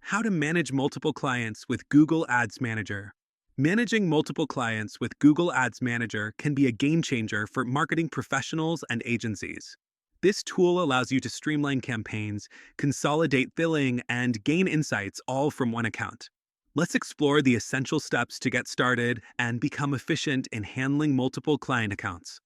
How to manage multiple clients with Google Ads Manager. Managing multiple clients with Google Ads Manager can be a game changer for marketing professionals and agencies. This tool allows you to streamline campaigns, consolidate billing, and gain insights all from one account. Let's explore the essential steps to get started and become efficient in handling multiple client accounts.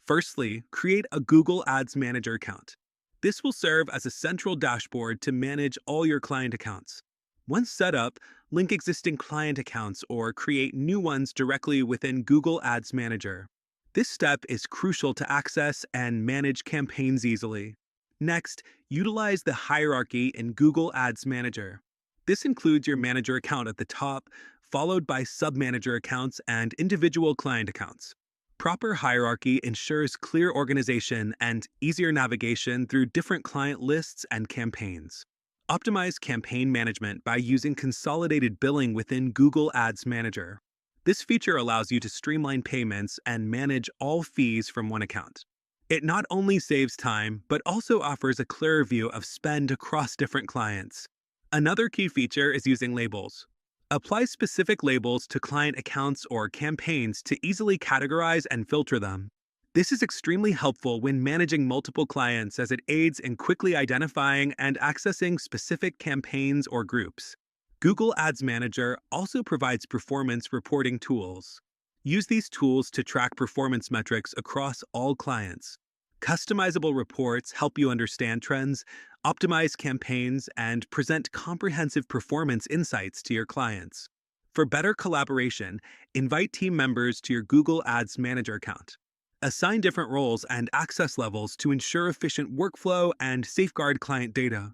Firstly, create a Google Ads Manager account. This will serve as a central dashboard to manage all your client accounts. Once set up, link existing client accounts or create new ones directly within Google Ads Manager. This step is crucial to access and manage campaigns easily. Next, utilize the hierarchy in Google Ads Manager. This includes your manager account at the top, followed by sub-manager accounts and individual client accounts. Proper hierarchy ensures clear organization and easier navigation through different client lists and campaigns. Optimize campaign management by using consolidated billing within Google Ads Manager. This feature allows you to streamline payments and manage all fees from one account. It not only saves time, but also offers a clearer view of spend across different clients. Another key feature is using labels. Apply specific labels to client accounts or campaigns to easily categorize and filter them. This is extremely helpful when managing multiple clients as it aids in quickly identifying and accessing specific campaigns or groups. Google Ads Manager also provides performance reporting tools. Use these tools to track performance metrics across all clients. Customizable reports help you understand trends, optimize campaigns, and present comprehensive performance insights to your clients. For better collaboration, invite team members to your Google Ads Manager account. Assign different roles and access levels to ensure efficient workflow and safeguard client data.